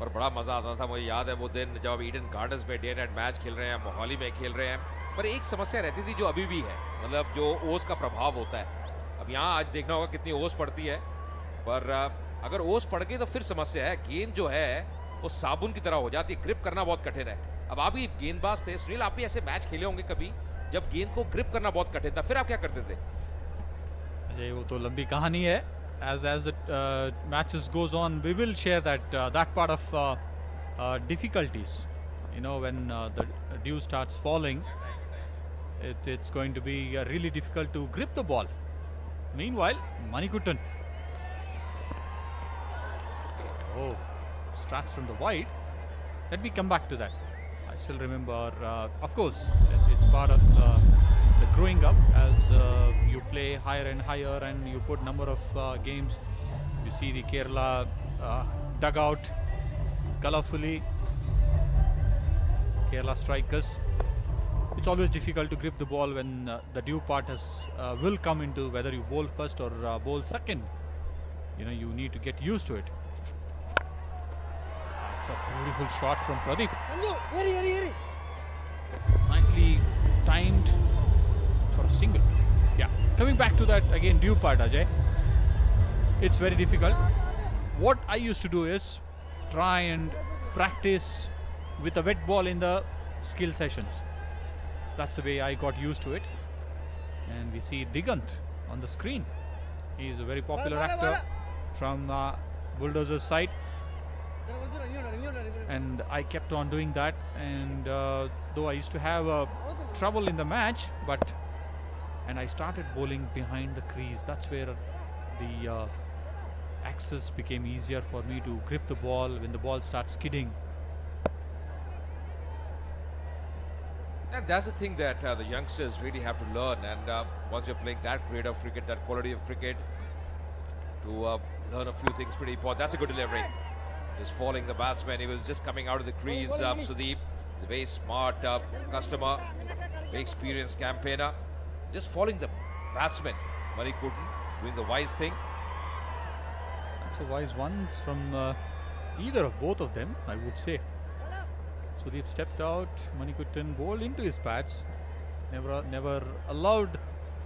और बड़ा मजा आता था। मुझे याद है वो दिन जब ईडन गार्डन्स में डे नाइट मैच खेल रहे हैं, मोहाली में खेल रहे हैं। पर एक समस्या रहती थी जो अभी भी है, मतलब जो ओस का प्रभाव होता है। अब यहाँ आज देखना होगा कितनी ओस पड़ती है, पर अगर ओस पड़ गई तो फिर समस्या है। गेंद जो है वो साबुन की तरह हो जाती है, ग्रिप करना बहुत कठिन है। अब आप भी गेंदबाज थे सुनील, आप भी ऐसे मैच खेले होंगे कभी जब गेंद को ग्रिप करना बहुत कठिन था, फिर आप क्या करते थे? अजय, वो तो लंबी कहानी है. As the matches goes on, we will share that part of difficulties. You know, when the dew starts falling, it's going to be really difficult to grip the ball. Meanwhile, Manikuttan. Oh, starts from the wide. Let me come back to that. I still remember, of course, it's part of the growing up as you play higher and higher and you put number of games. You see the Kerala dugout colorfully. Kerala strikers. It's always difficult to grip the ball when the due part will come into whether you bowl first or bowl second. You know, you need to get used to it. It's a beautiful shot from Pradeep. Nicely timed for a single. Yeah, coming back to that again, due part, Ajay. It's very difficult. What I used to do is try and practice with a wet ball in the skill sessions. That's the way I got used to it. And we see Digant on the screen. He is a very popular actor from Bulldozer's side. And I kept on doing that, and though I used to have trouble in the match, and I started bowling behind the crease. That's where the access became easier for me to grip the ball when the ball starts skidding. And that's the thing that the youngsters really have to learn. And once you're playing that grade of cricket, that quality of cricket, to learn a few things pretty important. That's a good delivery. Just falling the batsman. He was just coming out of the crease. Sudeep, he's a very smart customer, very experienced campaigner. Just falling the batsman. Manikuttan doing the wise thing. That's a wise one from either of both of them, I would say. Sudeep stepped out. Manikuttan bowled into his pads. Never allowed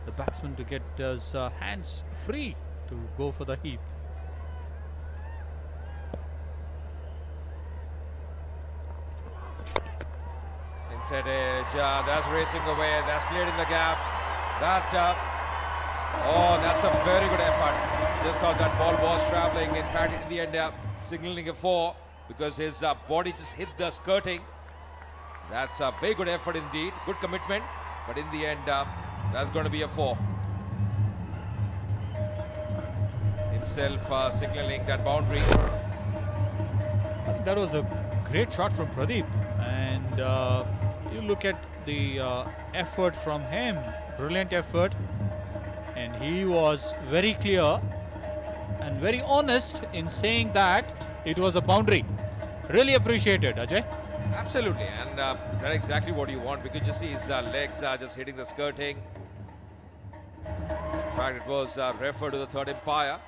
the batsman to get his hands free to go for the heap. Inside edge, that's racing away, that's cleared in the gap. That's a very good effort. Just thought that ball was travelling. In fact, in the end, signaling a 4 because his body just hit the skirting. That's a very good effort indeed, good commitment. But in the end, that's going to be a 4. Himself signaling that boundary. I think that was a great shot from Pradeep, and you look at the effort from him, brilliant effort, and he was very clear and very honest in saying that it was a boundary. Really appreciated, Ajay. Absolutely, and that's exactly what you want, because you see his legs are just hitting the skirting. In fact, it was referred to the third umpire.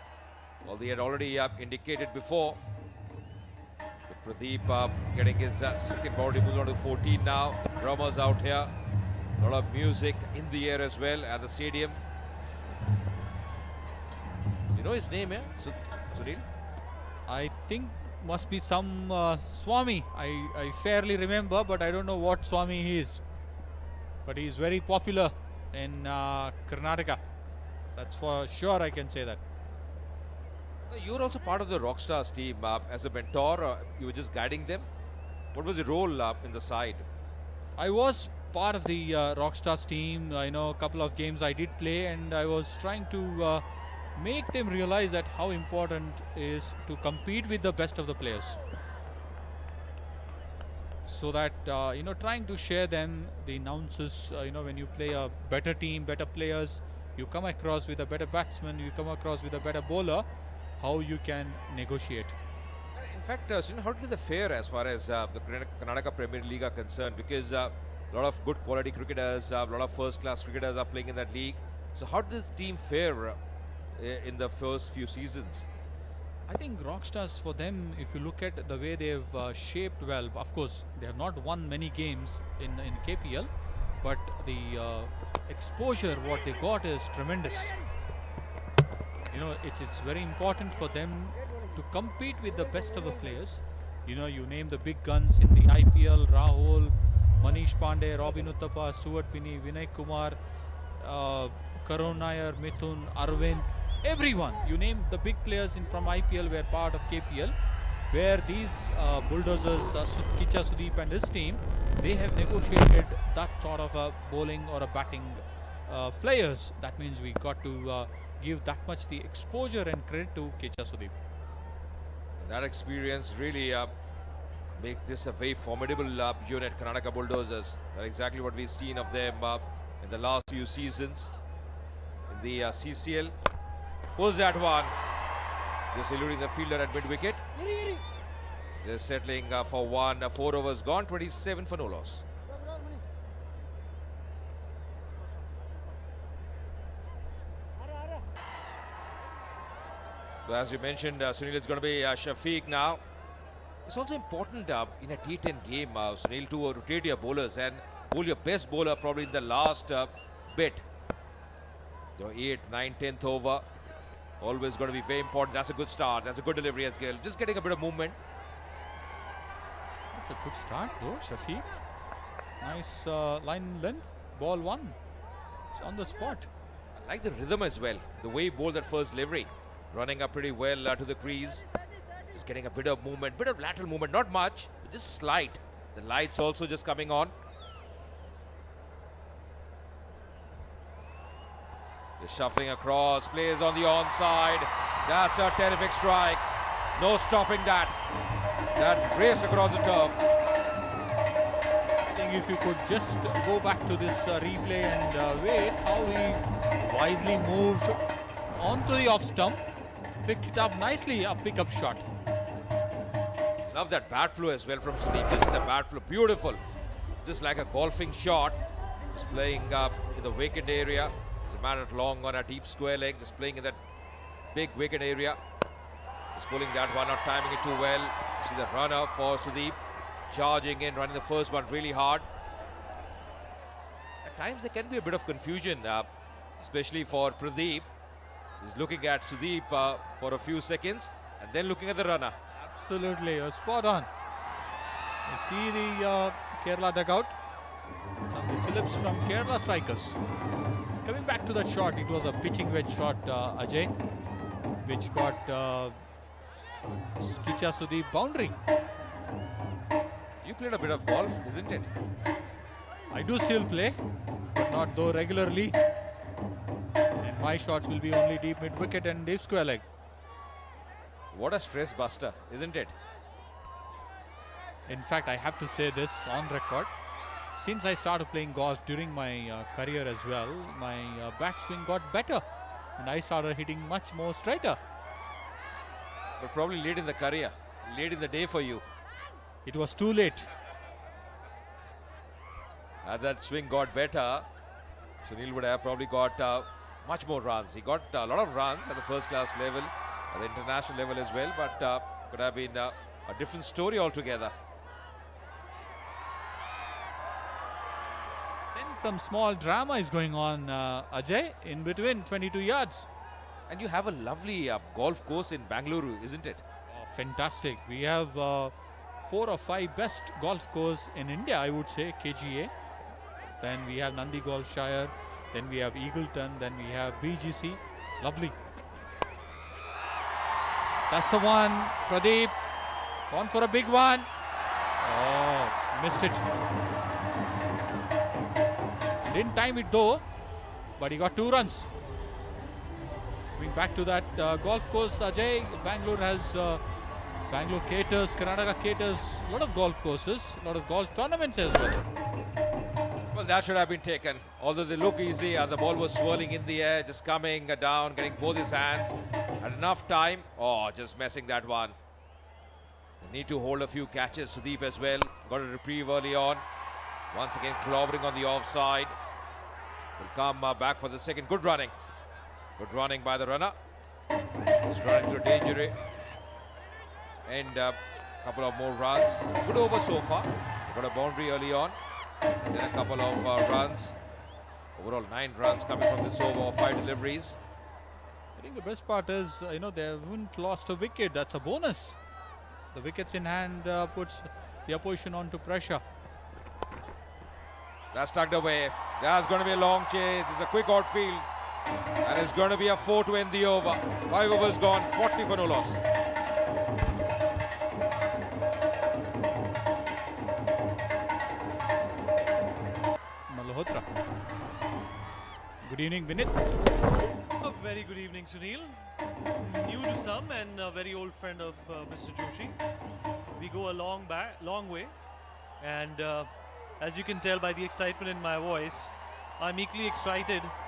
Well, he had already indicated before. Pradeep getting his second boundary, moves on to 14 now. Drummers out here. A lot of music in the air as well at the stadium. You know his name, yeah? Sunil? I think must be some Swami. I fairly remember, but I don't know what Swami he is. But he is very popular in Karnataka. That's for sure, I can say that. You were also part of the Rockstars team as a mentor. You were just guiding them. What was your role in the side? I was part of the Rockstars team. I know a couple of games I did play, and I was trying to make them realize that how important is to compete with the best of the players. So that trying to share them the nuances. When you play a better team, better players, you come across with a better batsman, you come across with a better bowler. How you can negotiate. In fact, how did the fare as far as the Karnataka Premier League are concerned? Because a lot of good quality cricketers, a lot of first-class cricketers are playing in that league. So how did this team fare in the first few seasons? I think Rockstars, for them, if you look at the way they've shaped well, of course, they have not won many games in KPL, but the exposure what they got is tremendous. You know, it's very important for them to compete with the best of the players. You know, you name the big guns in the IPL: Rahul, Manish Pandey, Robin Uthappa, Stuart Binney, Vinay Kumar, Karun Nair, Mithun, Arvind. Everyone, you name the big players from IPL were part of KPL, where these bulldozers, Kicha Sudeep and his team, they have negotiated that sort of a bowling or a batting players. That means we got to give that much the exposure and credit to Kicha Sudeep. That experience really makes this a very formidable unit, Karnataka Bulldozers. That's exactly what we've seen of them in the last few seasons in the CCL. Pulls that one. Just eluding the fielder at mid-wicket. Just settling for one. 4 overs gone, 27 for no loss. So as you mentioned, Sunil, it's going to be Shafiq now. It's also important in a T10 game, Sunil, to rotate your bowlers and bowl your best bowler probably in the last bit. The 8th, 9th, 10th over. Always going to be very important. That's a good start. That's a good delivery as well. Just getting a bit of movement. That's a good start though, Shafiq. Nice line length. Ball 1. It's on the spot. I like the rhythm as well. The way he bowled that first delivery. Running up pretty well to the crease. Just getting a bit of movement. Bit of lateral movement. Not much. But just slight. The lights also just coming on. Just shuffling across, plays on the onside. That's a terrific strike. No stopping that. That race across the turf. I think if you could just go back to this replay and wait how he wisely moved onto the off stump, picked it up nicely, a pickup shot. Love that bat flow as well from Sudeep. This is the bat flow, beautiful. Just like a golfing shot. Just playing in the wicket area. It's a man at long on a deep square leg, just playing in that big wicket area. Just pulling that one, not timing it too well. See the runner for Sudeep, charging in, running the first one really hard. At times there can be a bit of confusion, especially for Pradeep. He's looking at Sudeep for a few seconds and then looking at the runner. Absolutely, you're spot on. You see the Kerala dugout. Some of the slips from Kerala strikers. Coming back to that shot, it was a pitching wedge shot, Ajay, which got Kicha Sudeep boundary. You played a bit of golf, isn't it? I do still play, but not though regularly. And my shots will be only deep mid wicket and deep square leg. What a stress buster, isn't it? In fact, I have to say this on record. Since I started playing golf during my career as well, my backswing got better and I started hitting much more straighter. But probably late in the career, late in the day for you. It was too late. As that swing got better, Sunil would have probably got much more runs. He got a lot of runs at the first class level, at the international level as well, but could have been a different story altogether. Some small drama is going on, Ajay, in between 22 yards. And you have a lovely golf course in Bangalore, isn't it? Oh, fantastic. We have 4 or 5 best golf course in India, I would say, KGA. Then we have Nandi Golf Shire. Then we have Eagleton. Then we have BGC. Lovely. That's the one. Pradeep. Gone for a big one. Oh, missed it. Didn't time it though, but he got 2 runs. Going back to that golf course, Ajay, Bangalore has Bangalore caters, Karnataka caters a lot of golf courses, a lot of golf tournaments as well. Well, that should have been taken. Although they look easy, the ball was swirling in the air, just coming down, getting both his hands. Had enough time. Oh, just messing that one. They need to hold a few catches. Sudeep as well. Got a reprieve early on. Once again, clobbering on the offside. Will come back for the second. Good running. Good running by the runner. He's running to danger and a couple of more runs. Good over so far. Got a boundary early on, and then a couple of runs. Overall 9 runs coming from this over, 5 deliveries. I think the best part is, they haven't lost a wicket. That's a bonus. The wickets in hand puts the opposition onto pressure. That's tucked away. That's going to be a long chase. It's a quick outfield. And it's going to be a 4 to end the over. 5 overs gone, 40 for no loss. Malhotra. Good evening, Vinit. A very good evening, Sunil. New to some and a very old friend of Mr. Joshi. We go a long way, and as you can tell by the excitement in my voice, I'm equally excited